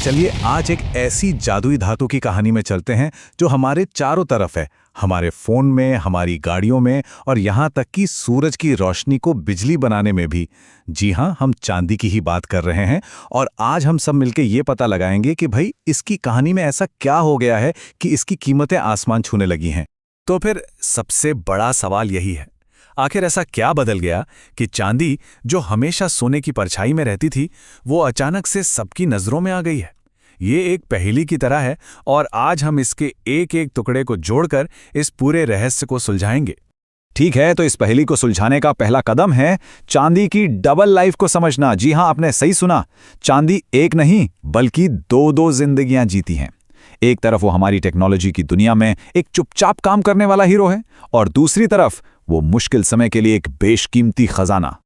चलिए आज एक ऐसी जादुई धातु की कहानी में चलते हैं जो हमारे चारों तरफ है, हमारे फोन में, हमारी गाड़ियों में और यहाँ तक कि सूरज की रोशनी को बिजली बनाने में भी। जी हाँ, हम चांदी की ही बात कर रहे हैं और आज हम सब मिलकर ये पता लगाएंगे कि भाई इसकी कहानी में ऐसा क्या हो गया है कि इसकी कीमतें आसमान छूने लगी हैं। तो फिर सबसे बड़ा सवाल यही है, आखिर ऐसा क्या बदल गया कि चांदी जो हमेशा सोने की परछाई में रहती थी वो अचानक से सबकी नजरों में आ गई है। ये एक पहेली की तरह है और आज हम इसके एक एक टुकड़े को जोड़कर इस पूरे रहस्य को सुलझाएंगे। ठीक है, तो इस पहेली को सुलझाने का पहला कदम है चांदी की डबल लाइफ को समझना। जी हां, आपने सही सुना, चांदी एक नहीं बल्कि दो जिंदगियां जीती हैं। एक तरफ वो हमारी टेक्नोलॉजी की दुनिया में एक चुपचाप काम करने वाला हीरो है और दूसरी तरफ वो मुश्किल समय के लिए एक बेशकीमती खजाना।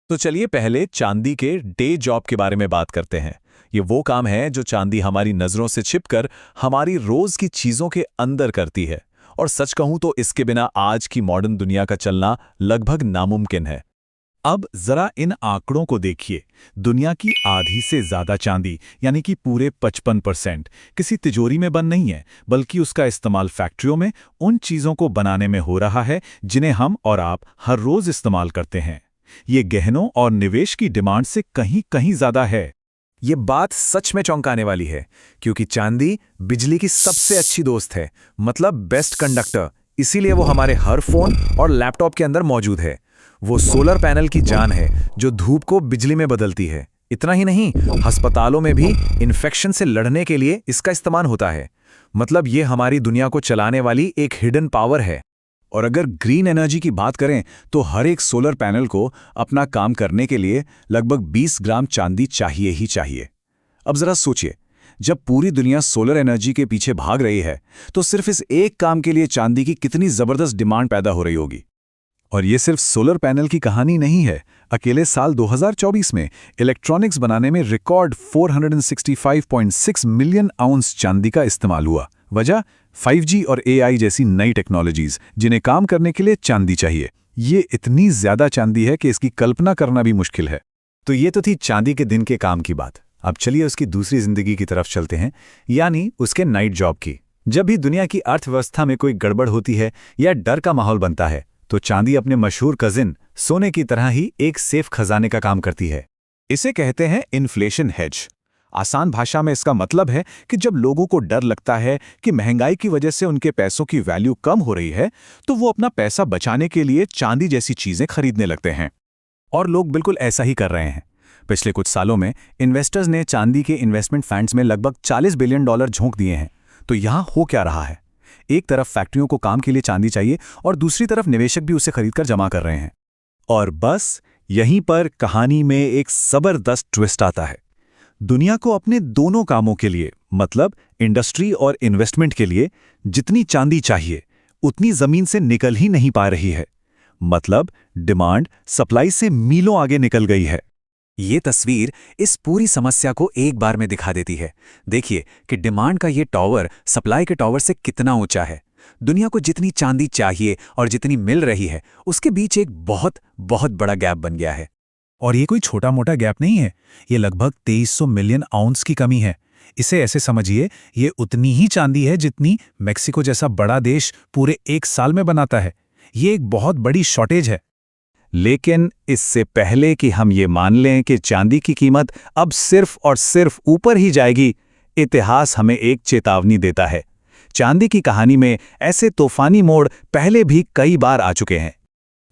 तो चलिए पहले चांदी के डे जॉब के बारे में बात करते हैं। ये वो काम है जो चांदी हमारी नजरों से छिपकर हमारी रोज की चीजों के अंदर करती है, और सच कहूं तो इसके बिना आज की मॉडर्न दुनिया का चलना लगभग नामुमकिन है। अब जरा इन आंकड़ों को देखिए। दुनिया की आधी से ज्यादा चांदी यानी कि पूरे 55% किसी तिजोरी में बंद नहीं है, बल्कि उसका इस्तेमाल फैक्ट्रियों में उन चीजों को बनाने में हो रहा है जिन्हें हम और आप हर रोज इस्तेमाल करते हैं। ये गहनों और निवेश की डिमांड से कहीं कहीं ज्यादा है। ये बात सच में चौंकाने वाली है, क्योंकि चांदी बिजली की सबसे अच्छी दोस्त है, मतलब बेस्ट कंडक्टर। इसीलिए वो हमारे हर फोन और लैपटॉप के अंदर मौजूद है। वो सोलर पैनल की जान है जो धूप को बिजली में बदलती है। इतना ही नहीं, अस्पतालों में भी इन्फेक्शन से लड़ने के लिए इसका इस्तेमाल होता है। मतलब ये हमारी दुनिया को चलाने वाली एक हिडन पावर है। और अगर ग्रीन एनर्जी की बात करें तो हर एक सोलर पैनल को अपना काम करने के लिए लगभग 20 ग्राम चांदी चाहिए ही चाहिए। अब जरा सोचिए, जब पूरी दुनिया सोलर एनर्जी के पीछे भाग रही है तो सिर्फ इस एक काम के लिए चांदी की कितनी जबरदस्त डिमांड पैदा हो रही होगी। और ये सिर्फ सोलर पैनल की कहानी नहीं है। अकेले साल 2024 में इलेक्ट्रॉनिक्स बनाने में रिकॉर्ड 465.6 मिलियन आउंस चांदी का इस्तेमाल हुआ। वजह 5G और AI जैसी नई टेक्नोलॉजीज जिन्हें काम करने के लिए चांदी चाहिए। ये इतनी ज्यादा चांदी है कि इसकी कल्पना करना भी मुश्किल है। तो ये तो थी चांदी के दिन के काम की बात। अब चलिए उसकी दूसरी जिंदगी की तरफ चलते हैं, यानी उसके नाइट जॉब की। जब भी दुनिया की अर्थव्यवस्था में कोई गड़बड़ होती है या डर का माहौल बनता है तो चांदी अपने मशहूर कजिन सोने की तरह ही एक सेफ खजाने का काम करती है। इसे कहते हैं इन्फ्लेशन हेज। आसान भाषा में इसका मतलब है कि जब लोगों को डर लगता है कि महंगाई की वजह से उनके पैसों की वैल्यू कम हो रही है तो वो अपना पैसा बचाने के लिए चांदी जैसी चीजें खरीदने लगते हैं। और लोग बिल्कुल ऐसा ही कर रहे हैं। पिछले कुछ सालों में इन्वेस्टर्स ने चांदी के इन्वेस्टमेंट फंड्स में लगभग $40 बिलियन झोंक दिए हैं। तो यहां हो क्या रहा है? एक तरफ फैक्ट्रियों को काम के लिए चांदी चाहिए और दूसरी तरफ निवेशक भी उसे खरीदकर जमा कर रहे हैं। और बस यहीं पर कहानी में एक जबरदस्त ट्विस्ट आता है। दुनिया को अपने दोनों कामों के लिए, मतलब इंडस्ट्री और इन्वेस्टमेंट के लिए जितनी चांदी चाहिए उतनी जमीन से निकल ही नहीं पा रही है। मतलब डिमांड सप्लाई से मीलों आगे निकल गई है। ये तस्वीर इस पूरी समस्या को एक बार में दिखा देती है। देखिए कि डिमांड का ये टॉवर सप्लाई के टॉवर से कितना ऊंचा है। दुनिया को जितनी चांदी चाहिए और जितनी मिल रही है उसके बीच एक बहुत बहुत बड़ा गैप बन गया है। और ये कोई छोटा मोटा गैप नहीं है, ये लगभग 2300 मिलियन आउंस की कमी है। इसे ऐसे समझिए, ये उतनी ही चांदी है जितनी मेक्सिको जैसा बड़ा देश पूरे एक साल में बनाता है। ये एक बहुत बड़ी शॉर्टेज है। लेकिन इससे पहले कि हम ये मान लें कि चांदी की कीमत अब सिर्फ और सिर्फ ऊपर ही जाएगी, इतिहास हमें एक चेतावनी देता है। चांदी की कहानी में ऐसे तूफानी मोड़ पहले भी कई बार आ चुके हैं।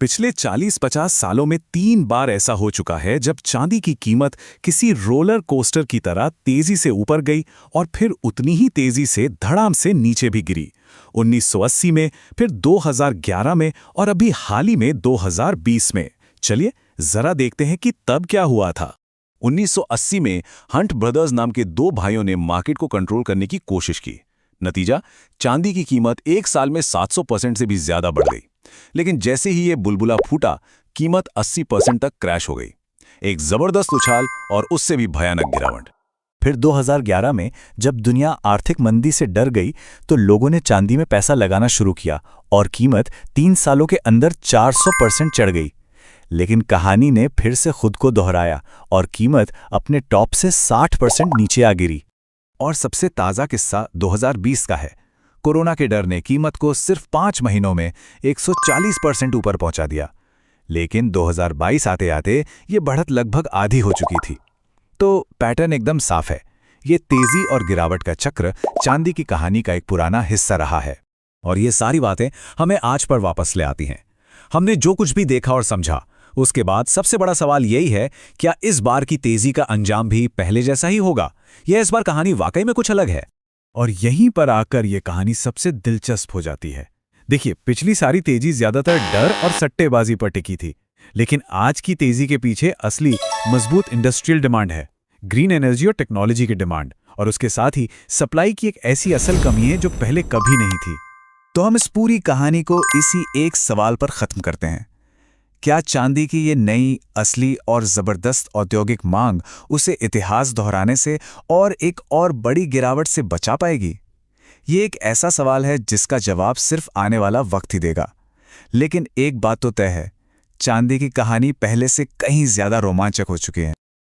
पिछले 40-50 सालों में 3 बार ऐसा हो चुका है जब चांदी की कीमत किसी रोलर कोस्टर की तरह तेजी से ऊपर गई और फिर उतनी ही तेजी से धड़ाम से नीचे भी गिरी। 1980 में, फिर 2011 में और अभी हाल ही में 2020 में। चलिए जरा देखते हैं कि तब क्या हुआ था। 1980 में हंट ब्रदर्स नाम के 2 भाइयों ने मार्केट को कंट्रोल करने की कोशिश की। नतीजा, चांदी की कीमत एक साल में 700% से भी ज्यादा बढ़ गई। लेकिन जैसे ही ये बुलबुला फूटा, कीमत 80% तक क्रैश हो गई। एक जबरदस्त उछाल और उससे भी भयानक गिरावट। फिर 2011 में जब दुनिया आर्थिक मंदी से डर गई तो लोगों ने चांदी में पैसा लगाना शुरू किया और कीमत 3 सालों के अंदर 400% चढ़ गई। लेकिन कहानी ने फिर से खुद को दोहराया और कीमत अपने टॉप से 60% नीचे आ गिरी। और सबसे ताज़ा किस्सा 2020 का है। कोरोना के डर ने कीमत को सिर्फ 5 महीनों में 140% ऊपर पहुंचा दिया, लेकिन 2022 आते आते ये बढ़त लगभग आधी हो चुकी थी। तो पैटर्न एकदम साफ है। ये तेजी और गिरावट का चक्र चांदी की कहानी का एक पुराना हिस्सा रहा है। और ये सारी बातें हमें आज पर वापस ले आती हैं। हमने जो कुछ भी देखा और समझा, उसके बाद सबसे बड़ा सवाल यही है, क्या इस बार की तेजी का अंजाम भी पहले जैसा ही होगा, या इस बार कहानी वाकई में कुछ अलग है? और यहीं पर आकर ये कहानी सबसे दिलचस्प हो जाती है। देखिए, पिछली सारी तेजी ज्यादातर डर और सट्टेबाजी पर टिकी थी, लेकिन आज की तेजी के पीछे असली मजबूत इंडस्ट्रियल डिमांड है, ग्रीन एनर्जी और टेक्नोलॉजी की डिमांड, और उसके साथ ही सप्लाई की एक ऐसी असल कमी है जो पहले कभी नहीं थी। तो हम इस पूरी कहानी को इसी एक सवाल पर खत्म करते हैं। क्या चांदी की ये नई, असली और जबरदस्त औद्योगिक मांग उसे इतिहास दोहराने से और एक और बड़ी गिरावट से बचा पाएगी? ये एक ऐसा सवाल है जिसका जवाब सिर्फ आने वाला वक्त ही देगा। लेकिन एक बात तो तय है, चांदी की कहानी पहले से कहीं ज्यादा रोमांचक हो चुकी है।